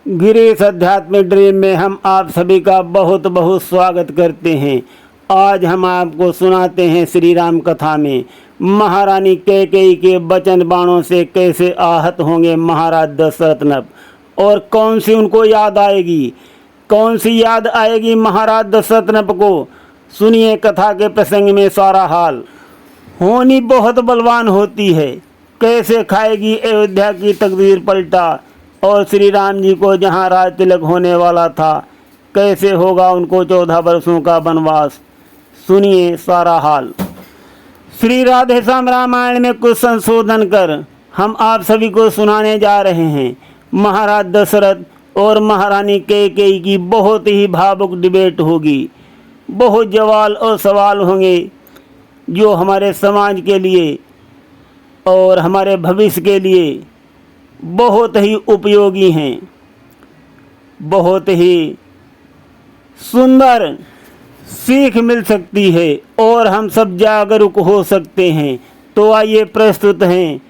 गिरीश आध्यात्मिक ड्रीम में हम आप सभी का बहुत बहुत स्वागत करते हैं। आज हम आपको सुनाते हैं श्री राम कथा में महारानी कैकेयी के वचन बाणों से कैसे आहत होंगे महाराज दशरथ, और कौन सी उनको याद आएगी, कौन सी याद आएगी महाराज दशरथ को। सुनिए कथा के प्रसंग में सारा हाल। होनी बहुत बलवान होती है, कैसे खाएगी अयोध्या की तकदीर पलटा, और श्री राम जी को जहाँ राज तिलक होने वाला था कैसे होगा उनको 14 वर्षों का वनवास। सुनिए सारा हाल। श्री राधे श्याम रामायण में कुछ संशोधन कर हम आप सभी को सुनाने जा रहे हैं। महाराज दशरथ और महारानी कैकेयी की बहुत ही भावुक डिबेट होगी। बहुत जवाल और सवाल होंगे जो हमारे समाज के लिए और हमारे भविष्य के लिए बहुत ही उपयोगी हैं, बहुत ही सुंदर सीख मिल सकती है और हम सब जागरूक हो सकते हैं। तो आइए प्रस्तुत हैं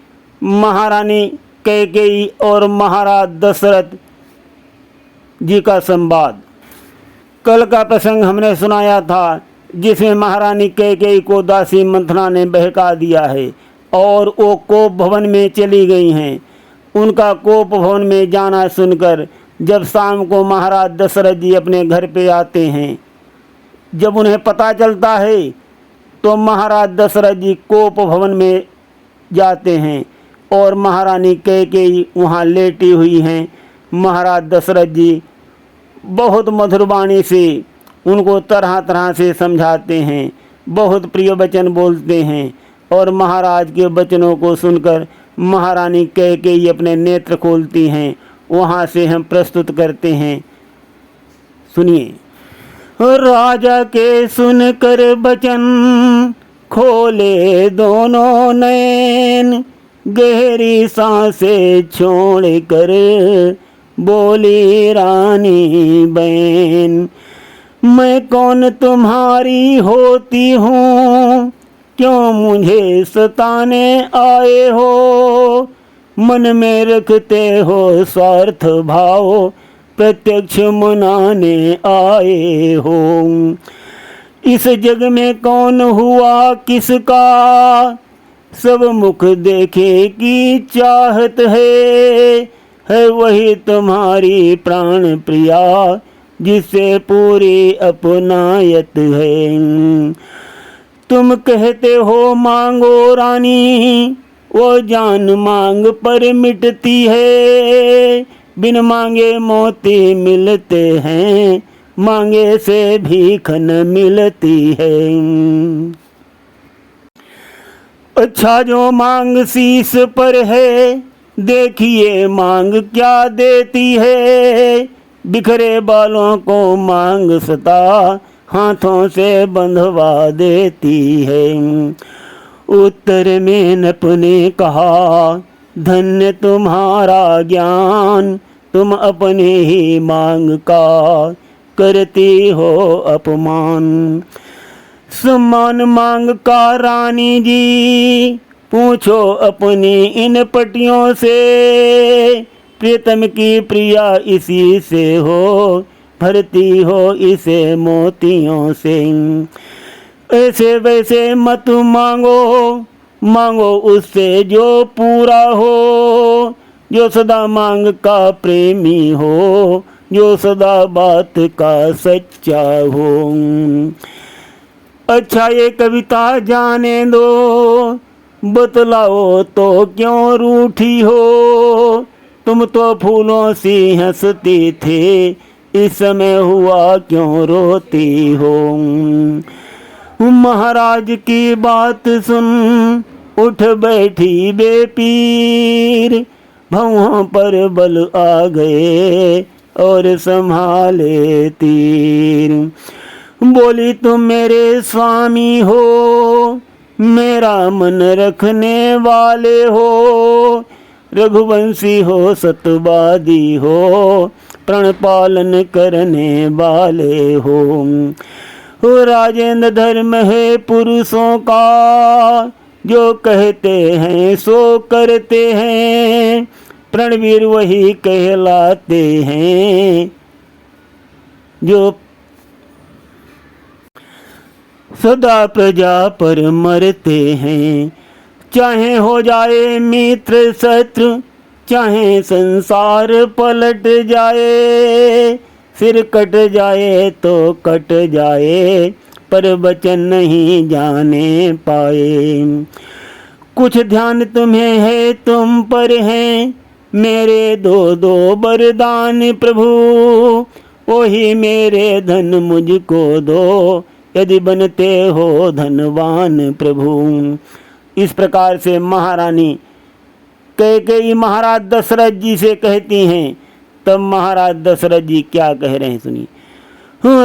महारानी कैकेयी और महाराज दशरथ जी का संवाद। कल का प्रसंग हमने सुनाया था जिसमें महारानी कैकेयी को दासी मंथना ने बहका दिया है और वो कोप भवन में चली गई हैं। उनका कोप भवन में जाना सुनकर जब शाम को महाराज दशरथ जी अपने घर पे आते हैं, जब उन्हें पता चलता है तो महाराज दशरथ जी कोप भवन में जाते हैं और महारानी कैकेयी वहाँ लेटी हुई हैं। महाराज दशरथ जी बहुत मधुर वाणी से उनको तरह तरह से समझाते हैं, बहुत प्रिय वचन बोलते हैं और महाराज के वचनों को सुनकर महारानी कैकेयी अपने नेत्र खोलती हैं। वहाँ से हम प्रस्तुत करते हैं, सुनिए। राजा के सुनकर वचन खोले दोनों नयन, गहरी सांसें छोड़ कर बोली रानी बहन, मैं कौन तुम्हारी होती हूँ, क्यों मुझे सताने आए हो, मन में रखते हो स्वार्थ भाव, प्रत्यक्ष मनाने आए हो। इस जग में कौन हुआ किसका, सब मुख देखे की चाहत है वही तुम्हारी प्राण प्रिया, जिसे पूरी अपनायत है। तुम कहते हो मांगो रानी, वो जान मांग पर मिटती है, बिन मांगे मोती मिलते हैं, मांगे से भीख न मिलती है। अच्छा जो मांग शीश पर है, देखिए मांग क्या देती है, बिखरे बालों को मांग सता हाथों से बंधवा देती है। उत्तर में नप ने कहा, धन्य तुम्हारा ज्ञान, तुम अपने ही मांग का करती हो अपमान। सम्मान मांग का रानी जी, पूछो अपनी इन पटियों से, प्रीतम की प्रिया इसी से हो, भरती हो इसे मोतियों से। ऐसे वैसे मत मांगो, मांगो उससे जो पूरा हो, जो सदा मांग का प्रेमी हो, जो सदा बात का सच्चा हो। अच्छा ये कविता जाने दो, बतलाओ तो क्यों रूठी हो, तुम तो फूलों सी हंसती थे, इस समय हुआ क्यों रोती हो। महाराज की बात सुन उठ बैठी बेपीर, भौहों पर बल आ गए और संभाले तीर। बोली तुम मेरे स्वामी हो, मेरा मन रखने वाले हो, रघुवंशी हो सतवादी हो, प्रण पालन करने वाले हो। राजेंद्र धर्म है पुरुषों का, जो कहते हैं सो करते हैं, प्रणवीर वही कहलाते हैं जो सदा प्रजा पर मरते हैं। चाहे हो जाए मित्र शत्रु, चाहे संसार पलट जाए, सिर कट जाए तो कट जाए, पर वचन नहीं जाने पाए। कुछ ध्यान तुम्हें है तुम पर हैं, मेरे दो दो वरदान प्रभु, वही मेरे धन मुझको दो, यदि बनते हो धनवान प्रभु। इस प्रकार से महारानी कैकेयी महाराज दशरथ जी से कहती हैं। तब महाराज दशरथ जी क्या कह रहे हैं सुनिए।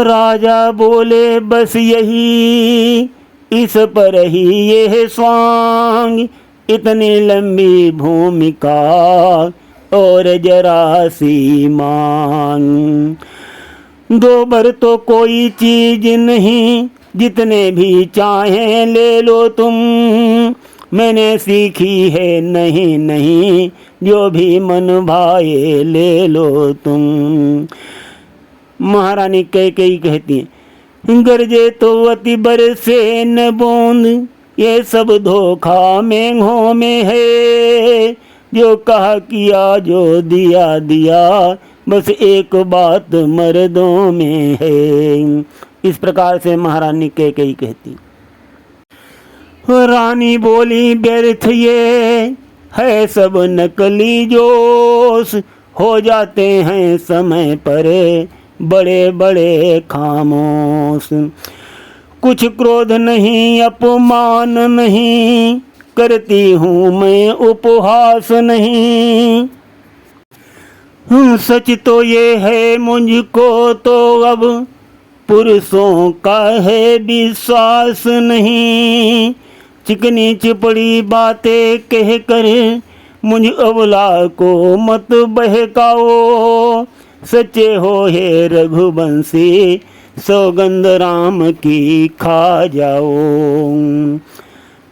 राजा बोले बस यही, इस पर ही ये स्वांग, इतनी लंबी भूमिका और जरा सी मांग। दो भर तो कोई चीज नहीं, जितने भी चाहें ले लो तुम, मैंने सीखी है नहीं नहीं, जो भी मन भाए ले लो तुम। महारानी कैकेयी कहती है, गरजे तो अति बरसे न बूंद, ये सब धोखा मेघों में है, जो कहा किया जो दिया दिया, बस एक बात मर्दों में है। इस प्रकार से महारानी कैकेयी कहती। रानी बोली व्यर्थ ये है सब नकली जोश, हो जाते हैं समय पर बड़े बड़े खामोश। कुछ क्रोध नहीं अपमान नहीं, करती हूँ मैं उपहास नहीं। सच तो ये है मुझको तो अब पुरुषों का है विश्वास नहीं, चिकनी चिपड़ी बातें कह कर मुझ अबला को मत बहकाओ, सच्चे हो हे रघुवंशी, सौगंध राम की खा जाओ।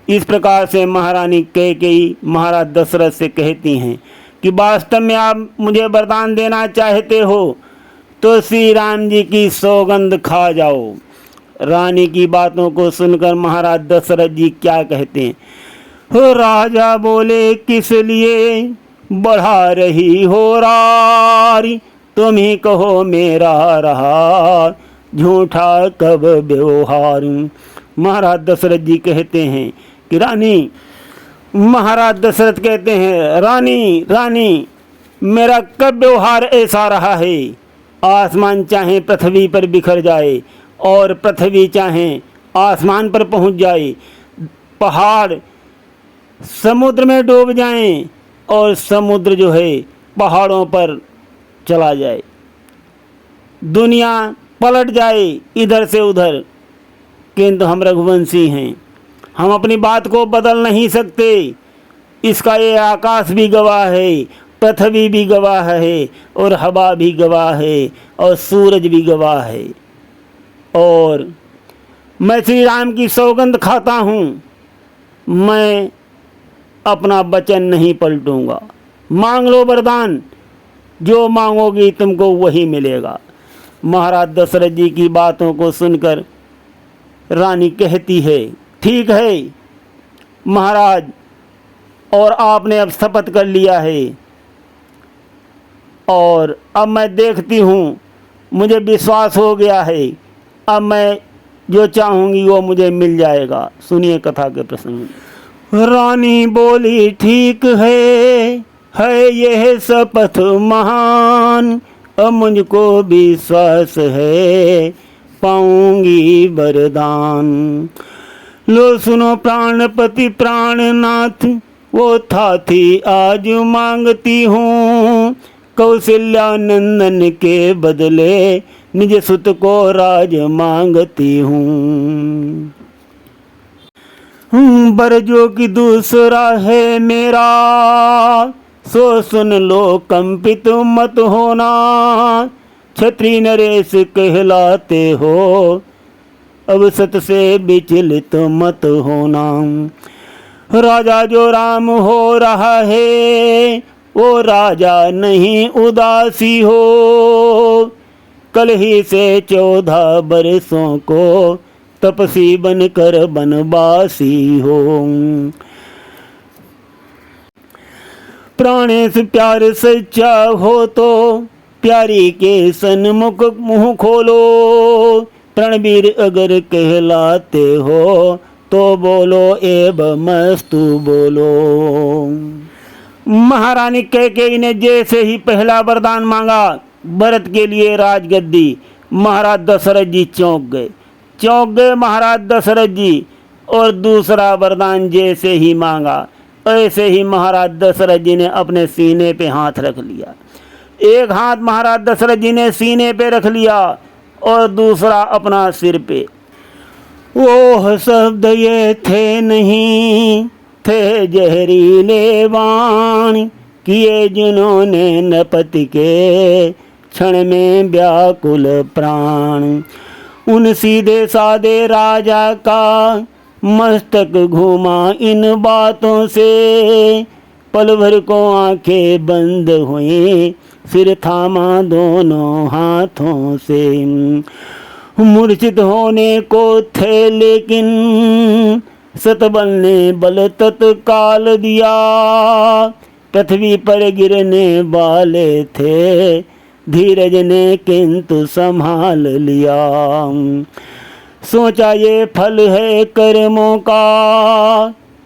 इस प्रकार से महारानी कैकेयी महाराज दशरथ से कहती हैं कि वास्तव में आप मुझे वरदान देना चाहते हो तो श्री राम जी की सौगंध खा जाओ। रानी की बातों को सुनकर महाराज दशरथ जी क्या कहते हैं। हो राजा बोले किस लिए बढ़ा रही हो रारी, तुम ही कहो मेरा रहा झूठा कब व्यवहार। महाराज दशरथ जी कहते हैं कि रानी, महाराज दशरथ कहते हैं रानी रानी, मेरा कब व्यवहार ऐसा रहा है, आसमान चाहे पृथ्वी पर बिखर जाए और पृथ्वी चाहे आसमान पर पहुंच जाए, पहाड़ समुद्र में डूब जाएं और समुद्र जो है पहाड़ों पर चला जाए, दुनिया पलट जाए इधर से उधर, किंतु हम रघुवंशी हैं, हम अपनी बात को बदल नहीं सकते। इसका ये आकाश भी गवाह है, पृथ्वी भी गवाह है और हवा भी गवाह है और सूरज भी गवाह है। और मैं श्री राम की सौगंध खाता हूँ, मैं अपना वचन नहीं पलटूंगा। मांग लो वरदान, जो मांगोगी तुमको वही मिलेगा। महाराज दशरथ जी की बातों को सुनकर रानी कहती है ठीक है महाराज, और आपने अब शपथ कर लिया है और अब मैं देखती हूँ, मुझे विश्वास हो गया है, अब मैं जो चाहूँगी वो मुझे मिल जाएगा। सुनिए कथा के प्रसंग। रानी बोली ठीक है यह शपथ महान, अब मुझको विश्वास है पाऊंगी वरदान। लो सुनो प्राणपति प्राणनाथ, वो था थी आज मांगती हूँ, कौशल्या नंदन के बदले निज सुत को राज मांगती हूँ। बर जो कि दूसरा है मेरा, सो सुन लो कंपित मत होना, क्षत्रिय नरेश कहलाते हो, अब सत से विचलित मत होना। राजा जो राम हो रहा है, वो राजा नहीं उदासी हो, कल ही से 14 बरसों को तपसी बनकर बनवासी हो। प्राणेश प्यार सच्चा हो तो प्यारी के सन्मुख मुंह खोलो, प्रणवीर अगर कहलाते हो तो बोलो एवं मस्तु बोलो। महारानी कैकेयी ने जैसे ही पहला वरदान मांगा भरत के लिए राजगद्दी, महाराज दशरथ जी चौंक गए महाराज दशरथ जी। और दूसरा वरदान जैसे ही मांगा ऐसे ही महाराज दशरथ जी ने अपने सीने पे हाथ रख लिया। एक हाथ महाराज दशरथ जी ने सीने पे रख लिया और दूसरा अपना सिर पे। वो शब्द ये थे नहीं, थे जहरीले बाण, किए जिन्होंने नपति के क्षण में व्याकुल प्राण। उन सीधे साधे राजा का मस्तक घूमा इन बातों से, पल भर को आंखें बंद हुई सिर थामा दोनों हाथों से। मूर्छित होने को थे लेकिन सतबल ने बल तत्काल दिया, पृथ्वी पर गिरने वाले थे धीरज ने किंतु संभाल लिया। सोचा ये फल है कर्मों का,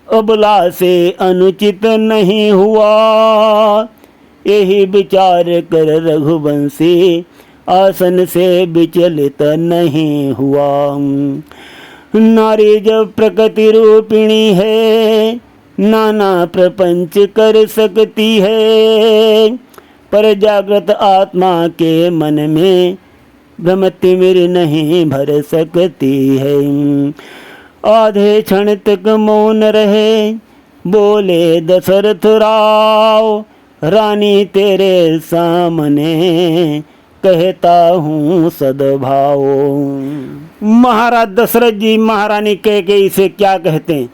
अबला से अनुचित नहीं हुआ, यही विचार कर रघुवंशी आसन से विचलित नहीं हुआ। नारी जब प्रकृति रूपिणी है नाना प्रपंच कर सकती है, पर जागृत आत्मा के मन में भ्रम तिमिर नहीं भर सकती है। आधे क्षण तक मौन रहे बोले दशरथ राव, रानी तेरे सामने कहता हूँ सद्भाव। महाराज दशरथ जी महारानी कैकेयी से क्या कहते हैं?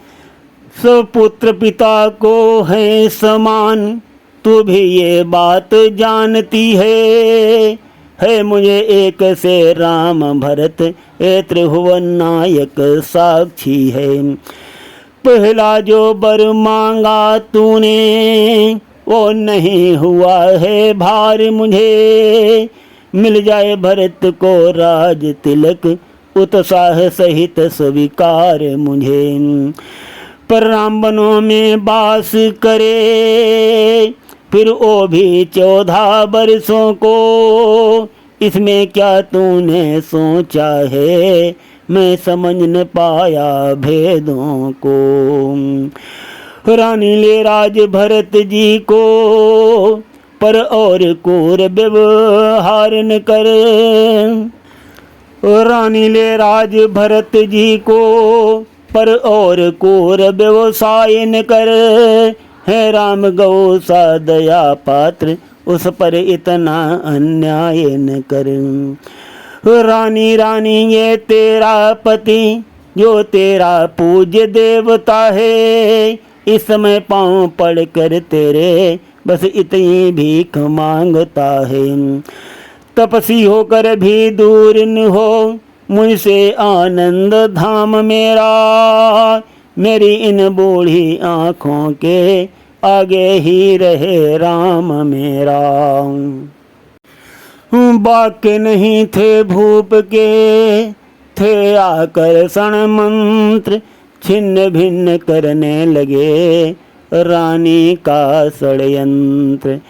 सब पुत्र पिता को है समान, तू भी ये बात जानती है मुझे एक से राम भरत ए त्रिभुवन नायक साक्षी है। पहला जो वर मांगा तूने वो नहीं हुआ है भार मुझे, मिल जाए भरत को राज तिलक उत्साह सहित स्वीकार मुझे। पर राम वनों में वास करे फिर वो भी 14 बरसों को, इसमें क्या तूने सोचा है मैं समझ न पाया भेदों को। रानी ले राज भरत जी को पर और क्रूर व्यवहार न कर, रानी ले राज भरत जी को पर और क्रूर व्यवसाय न कर, है राम गौ सा दया पात्र उस पर इतना अन्याय न कर। रानी रानी ये तेरा पति जो तेरा पूज्य देवता है, इस समय पाँव पड़ कर तेरे बस इतनी भीख मांगता है। तपसी होकर भी दूर न हो मुझसे आनंद धाम मेरा, मेरी इन बूढ़ी आँखों के आगे ही रहे राम मेरा। वाक्य नहीं थे भूप के थे आकर्षण मंत्र, छिन्न भिन्न करने लगे रानी का षड्यंत्र।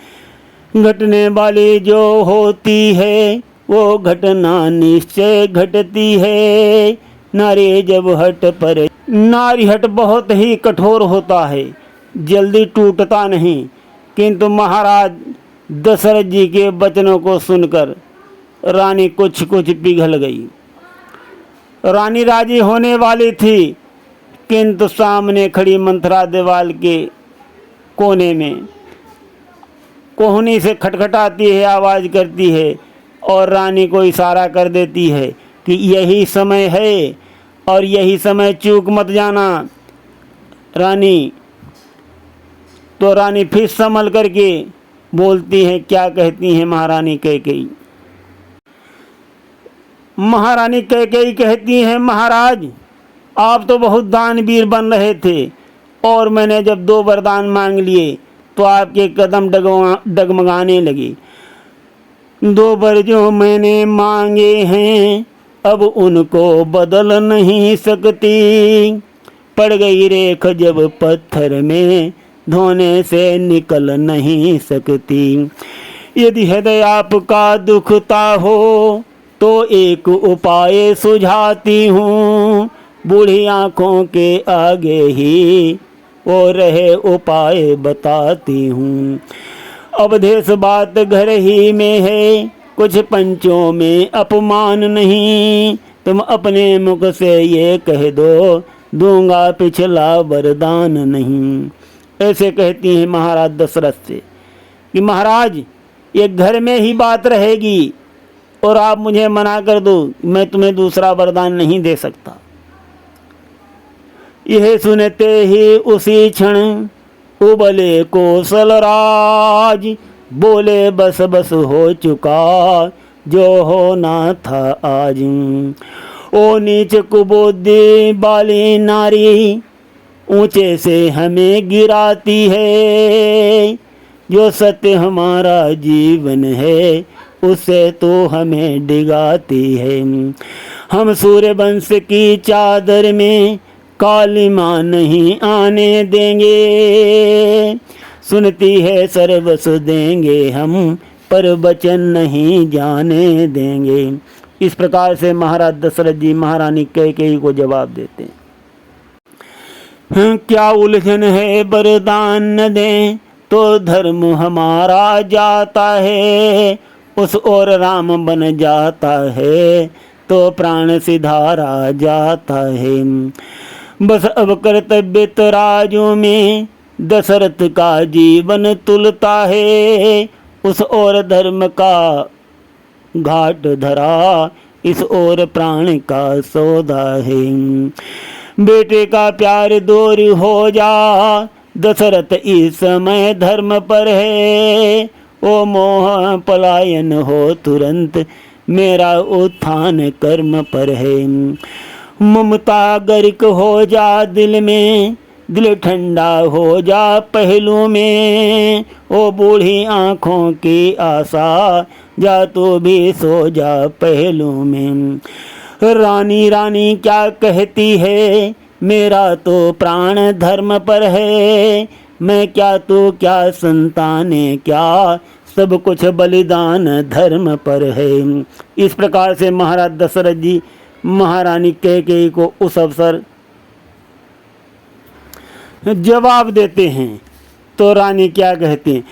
घटने वाली जो होती है वो घटना निश्चय घटती है, नारी जब हट पर। नारी हट बहुत ही कठोर होता है, जल्दी टूटता नहीं, किंतु महाराज दशरथ जी के वचनों को सुनकर रानी कुछ कुछ पिघल गई। रानी राजी होने वाली थी किंतु सामने खड़ी मंथरा दीवार के कोने में कोहनी से खटखटाती है, आवाज़ करती है और रानी को इशारा कर देती है कि यही समय है और यही समय चूक मत जाना। रानी फिर संभल करके बोलती हैं, क्या कहती हैं महारानी कैकेयी। महारानी कैकेयी कहती हैं, महाराज आप तो बहुत दानवीर बन रहे थे और मैंने जब 2 वरदान मांग लिए तो आपके कदम डगमगाने लगे। 2 वर जो मैंने मांगे हैं अब उनको बदल नहीं सकती, पड़ गई रेख जब पत्थर में धोने से निकल नहीं सकती। यदि हृदय आपका दुखता हो तो एक उपाय सुझाती हूँ, बूढ़ी आँखों के आगे ही वो रहे उपाय बताती हूँ। अवधेश बात घर ही में है, कुछ पंचों में अपमान नहीं, तुम अपने मुख से ये कह दो दूंगा पिछला वरदान नहीं। ऐसे कहती हैं महाराज दशरथ से कि महाराज ये घर में ही बात रहेगी और आप मुझे मना कर दो, मैं तुम्हें दूसरा वरदान नहीं दे सकता। यह सुनते ही उसी क्षण उबले कौशलराज बोले, बस बस हो चुका जो होना था आज। ओ नीच कुबुद्धि वाली नारी ऊंचे से हमें गिराती है, जो सत्य हमारा जीवन है उससे तो हमें डिगाती है। हम सूर्य वंश की चादर में काली माँ नहीं आने देंगे, सुनती है सर्वस्व देंगे हम पर वचन नहीं जाने देंगे। इस प्रकार से महाराज दशरथ जी महारानी कैकेयी को जवाब देते हैं। क्या उलझन है वरदान न दें तो धर्म हमारा जाता है, उस ओर राम बन जाता है तो प्राण सिधारा जाता है। बस अब कर्तव्य तराजू में दशरथ का जीवन तुलता है, उस ओर धर्म का घाट धरा इस ओर प्राण का सौदा है। बेटे का प्यार दूर हो जा दशरथ इस समय धर्म पर है, ओ मोह पलायन हो तुरंत मेरा उत्थान कर्म पर है। ममता गर्क हो जा दिल में, दिल ठंडा हो जा पहलू में, ओ बूढ़ी आँखों की आशा जा तो भी सो जा पहलू में। रानी रानी क्या कहती है मेरा तो प्राण धर्म पर है, मैं क्या तो क्या संताने क्या सब कुछ बलिदान धर्म पर है। इस प्रकार से महाराज दशरथ जी महारानी कैकेयी को उस अवसर जवाब देते हैं। तो रानी क्या कहती हैं?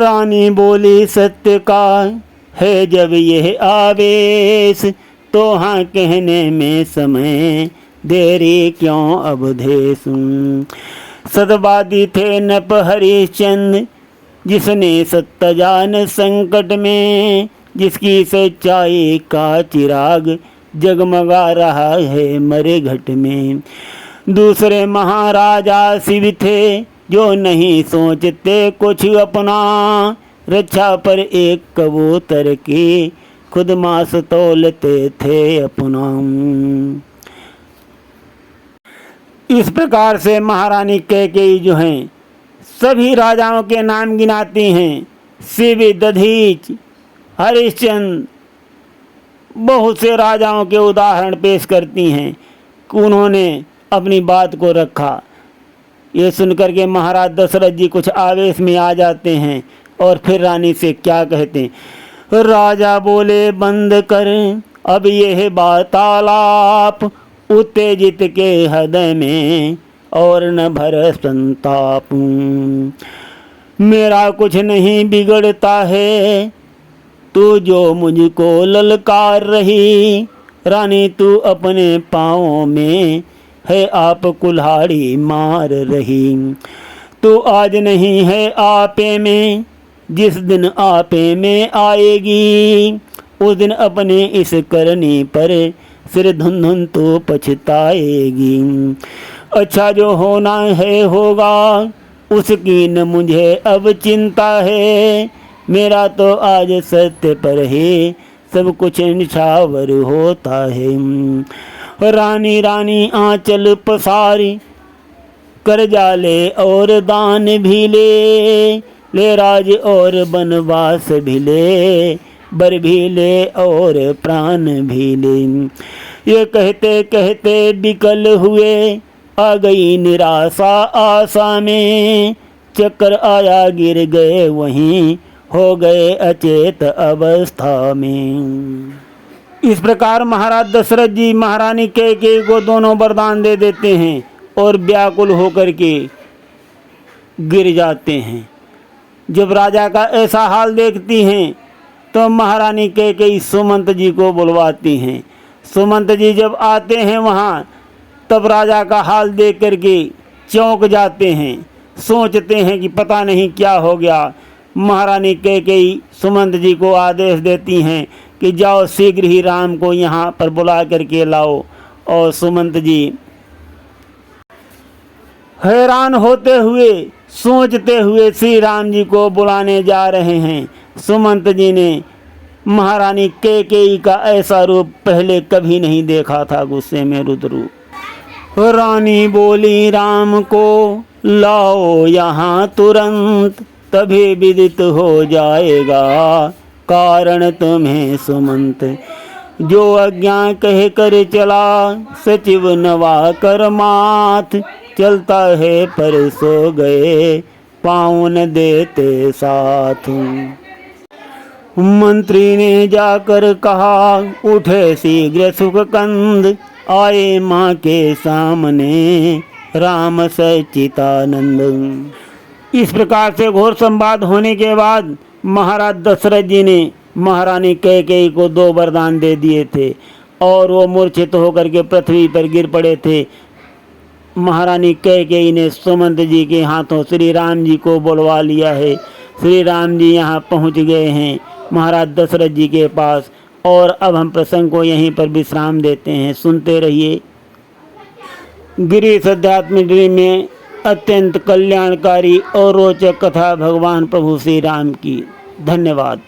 रानी बोली सत्य का है जब यह आवेश, तो हाँ कहने में समय देरी क्यों अवधेश। सतवादी थे नप हरिश्चंद्र जिसने सत्य जान संकट में, जिसकी सच्चाई का चिराग जगमगा रहा है मरे घट में। दूसरे महाराजा शिव थे जो नहीं सोचते कुछ अपना, रक्षा पर एक कबूतर की खुद मांस तौलते थे अपना। इस प्रकार से महारानी कैकेयी जो हैं सभी राजाओं के नाम गिनाती हैं। शिव, दधीच, हरिश्चंद्र, बहुत से राजाओं के उदाहरण पेश करती हैं कि उन्होंने अपनी बात को रखा। ये सुनकर के महाराज दशरथ जी कुछ आवेश में आ जाते हैं और फिर रानी से क्या कहते हैं? राजा बोले बंद कर अब यह वार्तालाप, उत्तेजित के हृदय में और न भर संताप। मेरा कुछ नहीं बिगड़ता है तू जो मुझको ललकार रही, रानी तू अपने पाँवों में है आप कुल्हाड़ी मार रही। तू आज नहीं है आपे में, जिस दिन आपे में आएगी उस दिन अपने इस करनी पर सिर धुन धुन तो पछताएगी। अच्छा जो होना है होगा उसकी न मुझे अब चिंता है, मेरा तो आज सत्य पर ही सब कुछ निछावर होता है। रानी रानी आंचल पसारी, कर्जा ले और दान भी ले राज और बनवास भी ले, बर भी ले और प्राण भी ले। ये कहते कहते विकल हुए, आ गई निराशा आशा में, चक्कर आया गिर गए वहीं, हो गए अचेत अवस्था में। इस प्रकार महाराज दशरथ जी महारानी कैकेयी को दोनों वरदान दे देते हैं और व्याकुल होकर के गिर जाते हैं। जब राजा का ऐसा हाल देखती हैं तो महारानी कैकेयी सुमंत जी को बुलवाती हैं। सुमंत जी जब आते हैं वहाँ, तब राजा का हाल देख करके चौंक जाते हैं, सोचते हैं कि पता नहीं क्या हो गया। महारानी कैकेयी सुमंत जी को आदेश देती हैं कि जाओ शीघ्र ही राम को यहाँ पर बुला करके लाओ। और सुमंत जी हैरान होते हुए सोचते हुए श्री राम जी को बुलाने जा रहे हैं। सुमंत जी ने महारानी कैकेयी का ऐसा रूप पहले कभी नहीं देखा था, गुस्से में रुद्र रूप। रानी बोली राम को लाओ यहाँ तुरंत, तभी विदित हो जाएगा कारण तुम्हें सुमंत। जो आज्ञा कह कर चला सचिव नवा कर माथ, चलता है पर सो गए पाँव न देते साथ। मंत्री ने जाकर कहा उठे शीघ्र सुखकंद, आए माँ के सामने राम सच्चिदानंद। इस प्रकार से घोर संवाद होने के बाद महाराज दशरथ जी ने महारानी कैकेयी को 2 वरदान दे दिए थे और वो मूर्छित होकर के पृथ्वी पर गिर पड़े थे। महारानी कैकेयी ने सुमंत जी के हाथों श्री राम जी को बुलवा लिया है। श्री राम जी यहाँ पहुँच गए हैं महाराज दशरथ जी के पास। और अब हम प्रसंग को यहीं पर विश्राम देते हैं। सुनते रहिए गिरीश अध्यात्म ड्रीम में अत्यंत कल्याणकारी और रोचक कथा भगवान प्रभु श्री राम की। धन्यवाद।